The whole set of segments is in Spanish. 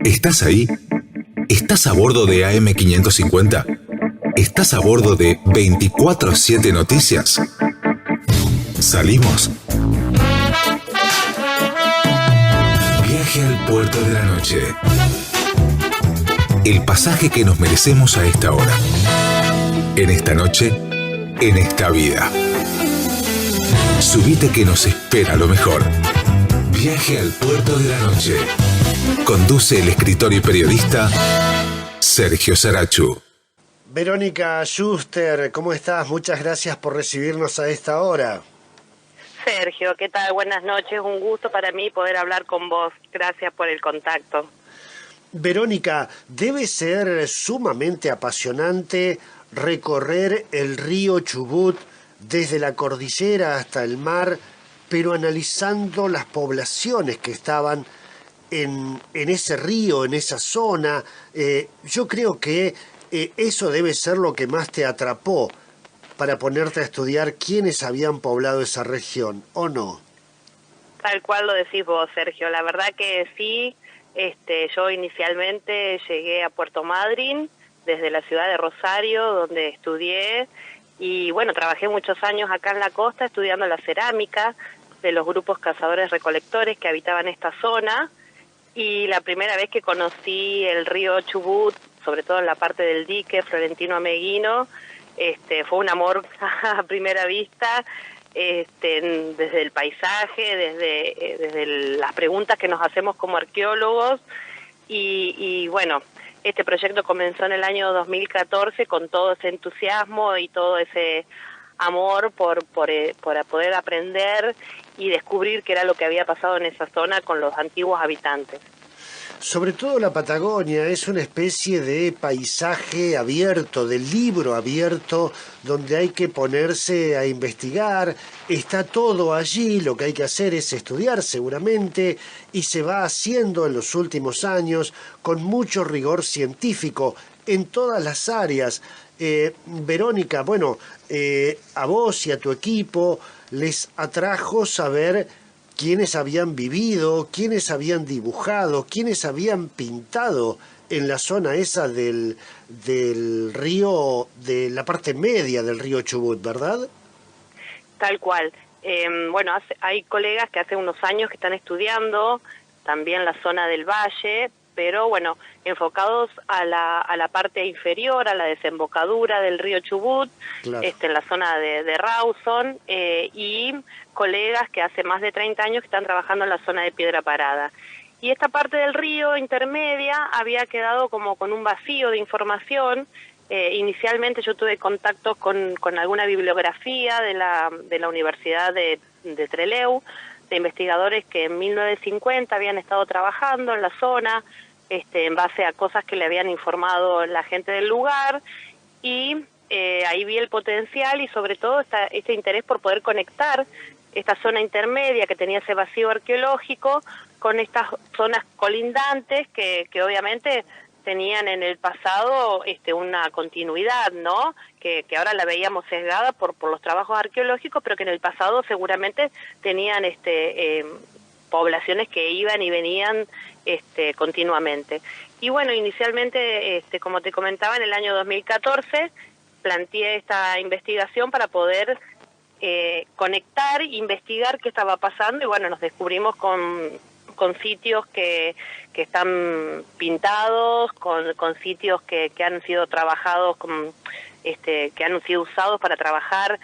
¿Estás ahí? ¿Estás a bordo de AM550? ¿Estás a bordo de 24/7 Noticias? ¿Salimos? Viaje al puerto de la noche. El pasaje que nos merecemos a esta hora. En esta noche, en esta vida. Subite que nos espera lo mejor. Viaje al puerto de la noche. Conduce el escritor y periodista Sergio Sarachu. Verónica Schuster, ¿cómo estás? Muchas gracias por recibirnos a esta hora. Sergio, ¿qué tal? Buenas noches, un gusto para mí poder hablar con vos. Gracias por el contacto. Verónica, debe ser sumamente apasionante recorrer el río Chubut desde la cordillera hasta el mar, pero analizando las poblaciones que estaban en ese río, en esa zona. Yo creo que eso debe ser lo que más te atrapó para ponerte a estudiar quiénes habían poblado esa región, ¿o no? Tal cual lo decís vos, Sergio. La verdad que sí. Yo inicialmente llegué a Puerto Madryn desde la ciudad de Rosario, donde estudié, y bueno, trabajé muchos años acá en la costa estudiando la cerámica de los grupos cazadores-recolectores que habitaban esta zona. Y la primera vez que conocí el río Chubut, sobre todo en la parte del dique Florentino Ameguino, fue un amor a primera vista, desde el paisaje, desde las preguntas que nos hacemos como arqueólogos. Y bueno, este proyecto comenzó en el año 2014 con todo ese entusiasmo y todo ese amor por poder aprender y descubrir qué era lo que había pasado en esa zona con los antiguos habitantes. Sobre todo la Patagonia es una especie de paisaje abierto, de libro abierto, donde hay que ponerse a investigar. Está todo allí, lo que hay que hacer es estudiar seguramente, y se va haciendo en los últimos años con mucho rigor científico en todas las áreas. Verónica, bueno, a vos y a tu equipo les atrajo saber quiénes habían vivido, quiénes habían dibujado, quiénes habían pintado en la zona esa del río, de la parte media del río Chubut, ¿verdad? Tal cual. Bueno, hay colegas que hace unos años que están estudiando también la zona del valle, pero bueno, enfocados a la parte inferior, a la desembocadura del río Chubut, Claro. en la zona de Rawson, y colegas que hace más de 30 años que están trabajando en la zona de Piedra Parada. Y esta parte del río intermedia había quedado como con un vacío de información. Inicialmente yo tuve contacto con alguna bibliografía de la Universidad de Trelew, de investigadores que en 1950 habían estado trabajando en la zona, en base a cosas que le habían informado la gente del lugar, y ahí vi el potencial y sobre todo este interés por poder conectar esta zona intermedia que tenía ese vacío arqueológico con estas zonas colindantes que obviamente tenían en el pasado una continuidad, ¿no? Que ahora la veíamos sesgada por los trabajos arqueológicos, pero que en el pasado seguramente tenían poblaciones que iban y venían continuamente. Y bueno, inicialmente, como te comentaba, en el año 2014 planteé esta investigación para poder conectar, investigar qué estaba pasando, y bueno, nos descubrimos con sitios que están pintados, con sitios que han sido trabajados, que han sido usados para trabajar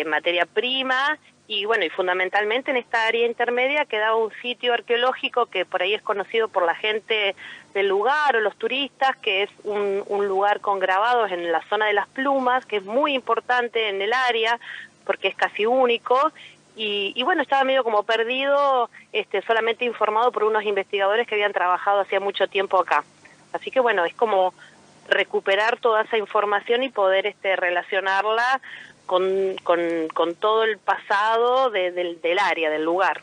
materia prima. Y bueno, y fundamentalmente en esta área intermedia quedaba un sitio arqueológico que por ahí es conocido por la gente del lugar o los turistas, que es un lugar con grabados en la zona de las Plumas, que es muy importante en el área porque es casi único. Y bueno, estaba medio como perdido, solamente informado por unos investigadores que habían trabajado hacía mucho tiempo acá. Así que bueno, es como recuperar toda esa información y poder relacionarla con todo el pasado del área, del lugar.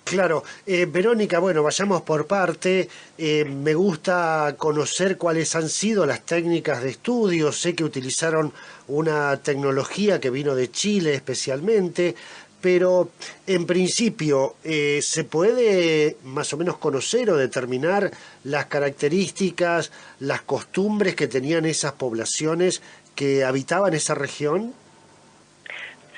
Claro, Verónica, bueno, vayamos por parte. Me gusta conocer cuáles han sido las técnicas de estudio. Sé que utilizaron una tecnología que vino de Chile especialmente, pero en principio, ¿se puede más o menos conocer o determinar las características, las costumbres que tenían esas poblaciones que habitaban esa región?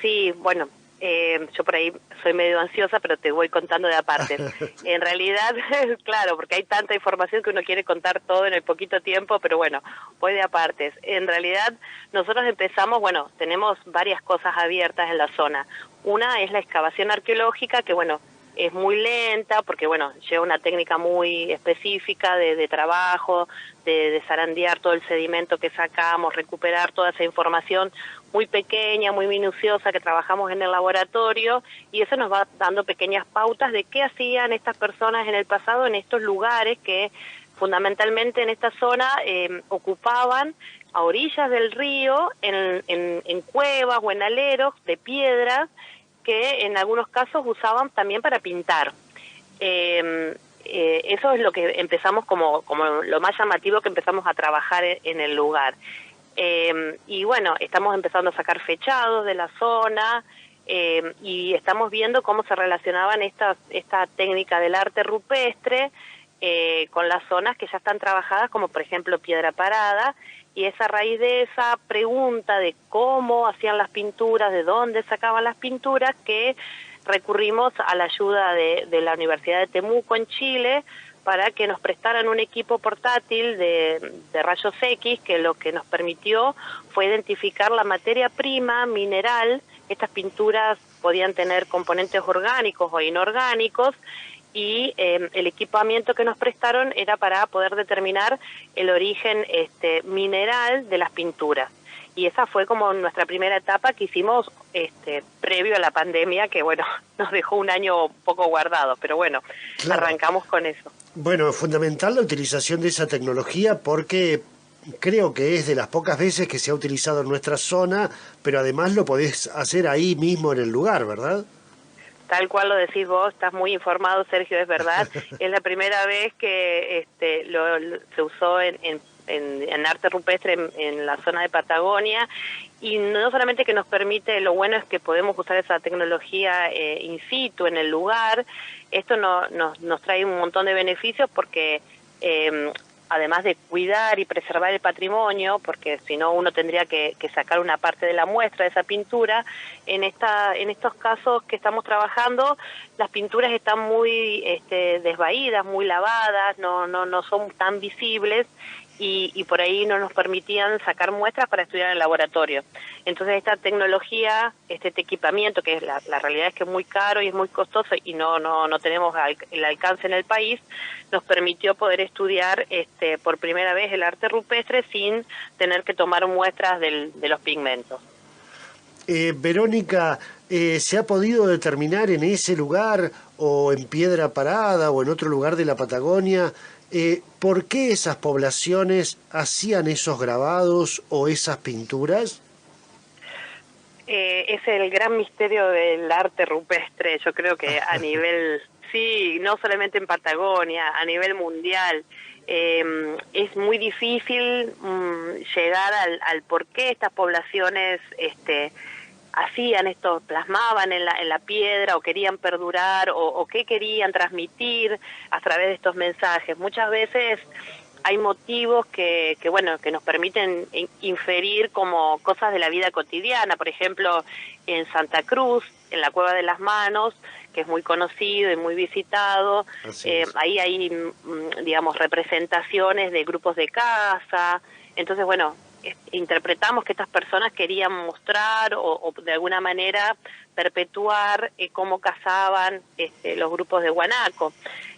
Sí, bueno, yo por ahí soy medio ansiosa, pero te voy contando de aparte. En realidad, claro, porque hay tanta información que uno quiere contar todo en el poquito tiempo, pero bueno, voy de apartes. En realidad, nosotros empezamos, bueno, tenemos varias cosas abiertas en la zona. Una es la excavación arqueológica, que bueno, es muy lenta porque, bueno, lleva una técnica muy específica de trabajo, de zarandear todo el sedimento que sacamos, recuperar toda esa información muy pequeña, muy minuciosa que trabajamos en el laboratorio, y eso nos va dando pequeñas pautas de qué hacían estas personas en el pasado en estos lugares que fundamentalmente en esta zona ocupaban a orillas del río, en cuevas o en aleros de piedras, que en algunos casos usaban también para pintar. Eso es lo que empezamos como lo más llamativo que empezamos a trabajar en el lugar. Y bueno, estamos empezando a sacar fechados de la zona y estamos viendo cómo se relacionaban esta técnica del arte rupestre con las zonas que ya están trabajadas, como por ejemplo Piedra Parada, y es a raíz de esa pregunta de cómo hacían las pinturas, de dónde sacaban las pinturas, que recurrimos a la ayuda de la Universidad de Temuco en Chile para que nos prestaran un equipo portátil de rayos X, que lo que nos permitió fue identificar la materia prima mineral. Estas pinturas podían tener componentes orgánicos o inorgánicos, y el equipamiento que nos prestaron era para poder determinar el origen mineral de las pinturas. Y esa fue como nuestra primera etapa que hicimos previo a la pandemia, que bueno, nos dejó un año un poco guardado, pero bueno, claro, arrancamos con eso. Bueno, es fundamental la utilización de esa tecnología porque creo que es de las pocas veces que se ha utilizado en nuestra zona, pero además lo podés hacer ahí mismo en el lugar, ¿verdad? Tal cual lo decís vos, estás muy informado, Sergio, es verdad. Es la primera vez que se usó en arte rupestre en la zona de Patagonia, y no solamente que nos permite, lo bueno es que podemos usar esa tecnología in situ en el lugar. Esto nos trae un montón de beneficios porque además de cuidar y preservar el patrimonio, porque si no uno tendría que sacar una parte de la muestra de esa pintura, en estos casos que estamos trabajando, las pinturas están muy desvaídas, muy lavadas, no son tan visibles, y por ahí no nos permitían sacar muestras para estudiar en el laboratorio. Entonces esta tecnología, este equipamiento, que es la realidad es que es muy caro y es muy costoso y no tenemos el alcance en el país, nos permitió poder estudiar por primera vez el arte rupestre sin tener que tomar muestras de los pigmentos. Verónica, ¿se ha podido determinar en ese lugar o en Piedra Parada o en otro lugar de la Patagonia por qué esas poblaciones hacían esos grabados o esas pinturas? Es el gran misterio del arte rupestre, yo creo que a nivel, sí, no solamente en Patagonia, a nivel mundial. Es muy difícil llegar al por qué estas poblaciones hacían esto, plasmaban en la piedra, o querían perdurar, o qué querían transmitir a través de estos mensajes. Muchas veces hay motivos que nos permiten inferir como cosas de la vida cotidiana. Por ejemplo, en Santa Cruz, en la Cueva de las Manos, que es muy conocido y muy visitado, ahí hay, digamos, representaciones de grupos de caza. Entonces, bueno, interpretamos que estas personas querían mostrar o de alguna manera perpetuar cómo cazaban los grupos de guanaco.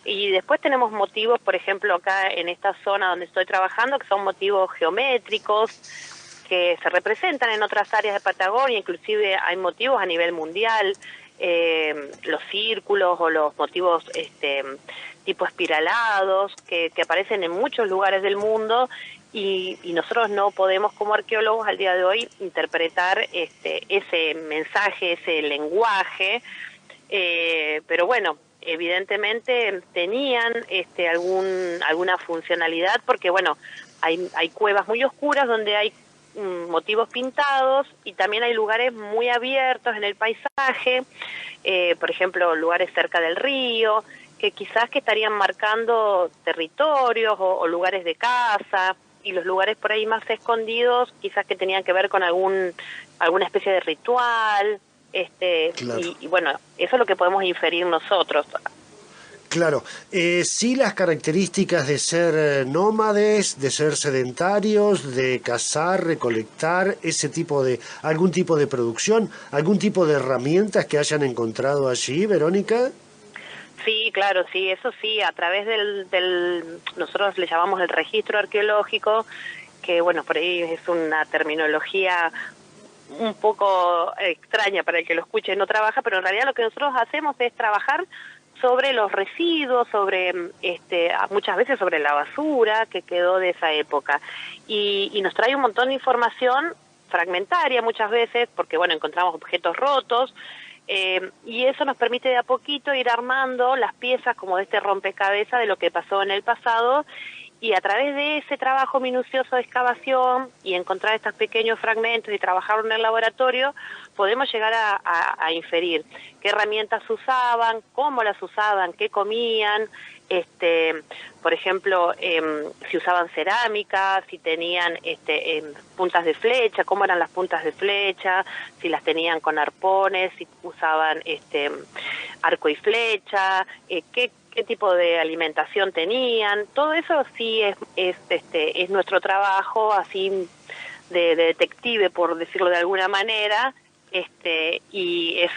Y después tenemos motivos, por ejemplo, acá en esta zona donde estoy trabajando, que son motivos geométricos que se representan en otras áreas de Patagonia. Inclusive hay motivos a nivel mundial, los círculos o los motivos tipo espiralados que aparecen en muchos lugares del mundo, y nosotros no podemos como arqueólogos al día de hoy interpretar ese mensaje, ese lenguaje, pero bueno, evidentemente tenían alguna funcionalidad, porque bueno, hay cuevas muy oscuras donde hay motivos pintados, y también hay lugares muy abiertos en el paisaje, por ejemplo, lugares cerca del río, que quizás que estarían marcando territorios o lugares de caza, y los lugares por ahí más escondidos quizás que tenían que ver con alguna especie de ritual, Claro. y bueno, eso es lo que podemos inferir nosotros. Claro, sí, las características de ser nómades, de ser sedentarios, de cazar, recolectar, algún tipo de producción, algún tipo de herramientas que hayan encontrado allí, Verónica. Sí, claro, sí, eso sí, a través nosotros le llamamos el registro arqueológico, que bueno, por ahí es una terminología un poco extraña para el que lo escuche y no trabaja, pero en realidad lo que nosotros hacemos es trabajar sobre los residuos, sobre muchas veces sobre la basura que quedó de esa época, y nos trae un montón de información fragmentaria muchas veces, porque bueno, encontramos objetos rotos, y eso nos permite de a poquito ir armando las piezas como de este rompecabezas de lo que pasó en el pasado, y a través de ese trabajo minucioso de excavación y encontrar estos pequeños fragmentos y trabajarlo en el laboratorio, podemos llegar a inferir qué herramientas usaban, cómo las usaban, qué comían, por ejemplo, si usaban cerámica, si tenían puntas de flecha, cómo eran las puntas de flecha, si las tenían con arpones, si usaban arco y flecha, qué tipo de alimentación tenían. Todo eso sí es nuestro trabajo así de detective, por decirlo de alguna manera, y es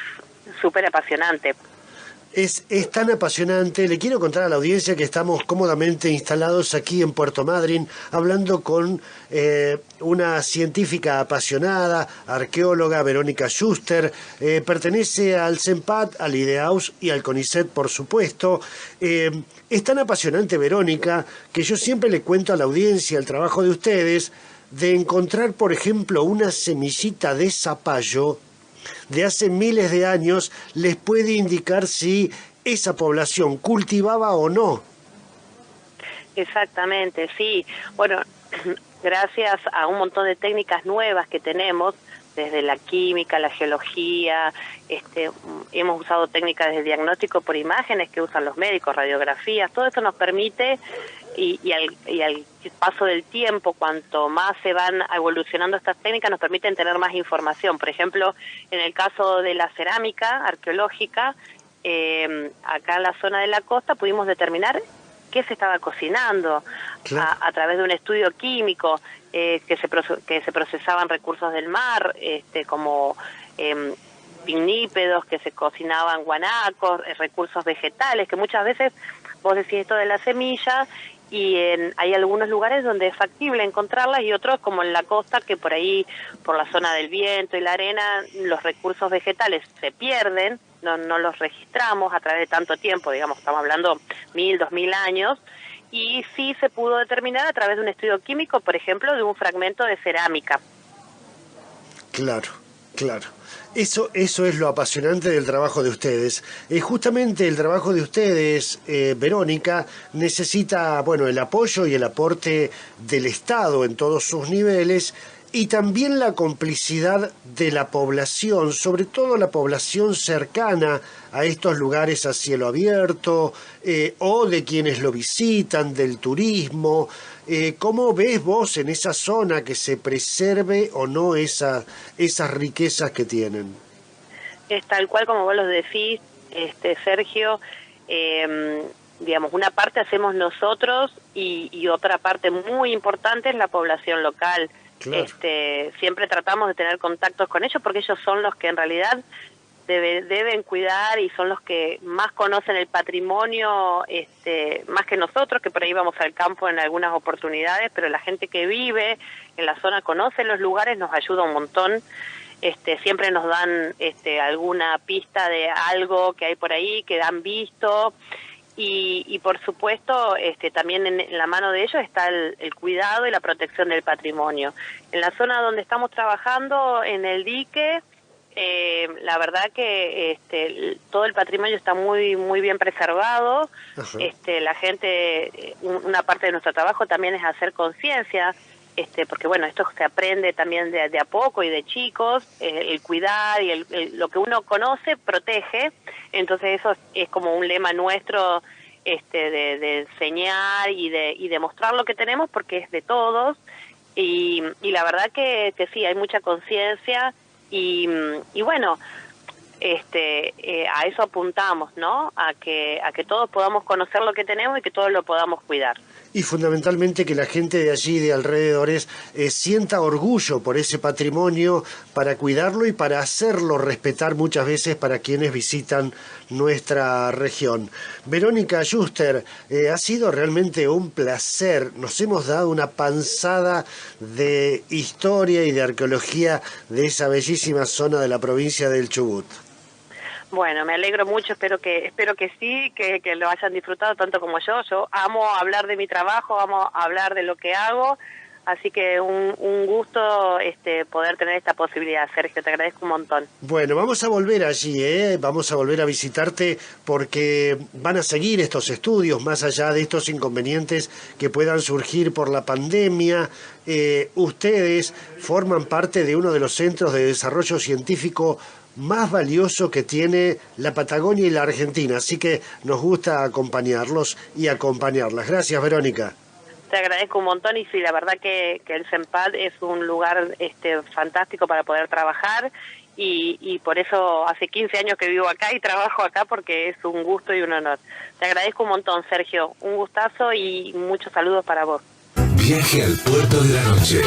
súper apasionante. Es tan apasionante. Le quiero contar a la audiencia que estamos cómodamente instalados aquí en Puerto Madryn, hablando con una científica apasionada, arqueóloga, Verónica Schuster. Pertenece al CENPAT, al IDEAUS y al CONICET, por supuesto. Es tan apasionante, Verónica, que yo siempre le cuento a la audiencia el trabajo de ustedes, de encontrar, por ejemplo, una semillita de zapallo de hace miles de años, les puede indicar si esa población cultivaba o no. Exactamente, sí. Bueno, gracias a un montón de técnicas nuevas que tenemos, desde la química, la geología, hemos usado técnicas de diagnóstico por imágenes que usan los médicos, radiografías, todo eso nos permite, y al paso del tiempo, cuanto más se van evolucionando estas técnicas, nos permiten tener más información. Por ejemplo, en el caso de la cerámica arqueológica, acá en la zona de la costa pudimos determinar qué se estaba cocinando, claro, a través de un estudio químico, que se procesaban recursos del mar, como pinnípedos, que se cocinaban guanacos, recursos vegetales, que muchas veces vos decís esto de la semilla, y hay algunos lugares donde es factible encontrarlas, y otros como en la costa, que por ahí, por la zona del viento y la arena, los recursos vegetales se pierden, no los registramos a través de tanto tiempo, digamos, estamos hablando 1000, 2000 años, y sí se pudo determinar a través de un estudio químico, por ejemplo, de un fragmento de cerámica. Claro, claro. Eso es lo apasionante del trabajo de ustedes. Justamente el trabajo de ustedes, Verónica, necesita, bueno, el apoyo y el aporte del Estado en todos sus niveles, y también la complicidad de la población, sobre todo la población cercana a estos lugares a cielo abierto, o de quienes lo visitan, del turismo. ¿Cómo ves vos en esa zona que se preserve o no esas riquezas que tienen? Es tal cual como vos lo decís, Sergio. Digamos, una parte hacemos nosotros, y otra parte muy importante es la población local. Claro. Siempre tratamos de tener contactos con ellos, porque ellos son los que en realidad deben cuidar, y son los que más conocen el patrimonio, más que nosotros, que por ahí vamos al campo en algunas oportunidades, pero la gente que vive en la zona conoce los lugares, nos ayuda un montón. Siempre nos dan alguna pista de algo que hay por ahí, que han visto, y por supuesto también en la mano de ellos está el cuidado y la protección del patrimonio. En la zona donde estamos trabajando, en el dique, la verdad que todo el patrimonio está muy muy bien preservado. La gente, una parte de nuestro trabajo también es hacer conciencia porque bueno, esto se aprende también de a poco y de chicos, el cuidar y lo que uno conoce protege, entonces eso es como un lema nuestro, de enseñar y de mostrar lo que tenemos porque es de todos, y la verdad que sí, hay mucha conciencia y bueno, a eso apuntamos, ¿no? A que todos podamos conocer lo que tenemos y que todos lo podamos cuidar. Y fundamentalmente que la gente de allí, de alrededores, sienta orgullo por ese patrimonio para cuidarlo y para hacerlo respetar muchas veces para quienes visitan nuestra región. Verónica Yuster, ha sido realmente un placer. Nos hemos dado una panzada de historia y de arqueología de esa bellísima zona de la provincia del Chubut. Bueno, me alegro mucho, espero que sí, que lo hayan disfrutado tanto como yo. Yo amo hablar de mi trabajo, amo hablar de lo que hago, así que un gusto poder tener esta posibilidad, Sergio, te agradezco un montón. Bueno, vamos a volver allí, vamos a volver a visitarte porque van a seguir estos estudios más allá de estos inconvenientes que puedan surgir por la pandemia. Ustedes forman parte de uno de los centros de desarrollo científico más valioso que tiene la Patagonia y la Argentina, así que nos gusta acompañarlos y acompañarlas. Gracias, Verónica. Te agradezco un montón y sí, la verdad que el CENPAD es un lugar fantástico para poder trabajar y por eso hace 15 años que vivo acá y trabajo acá porque es un gusto y un honor. Te agradezco un montón, Sergio, un gustazo y muchos saludos para vos. Viaje al puerto de la noche.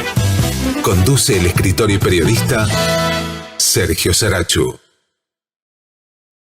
Conduce el escritor y periodista Sergio Sarachu.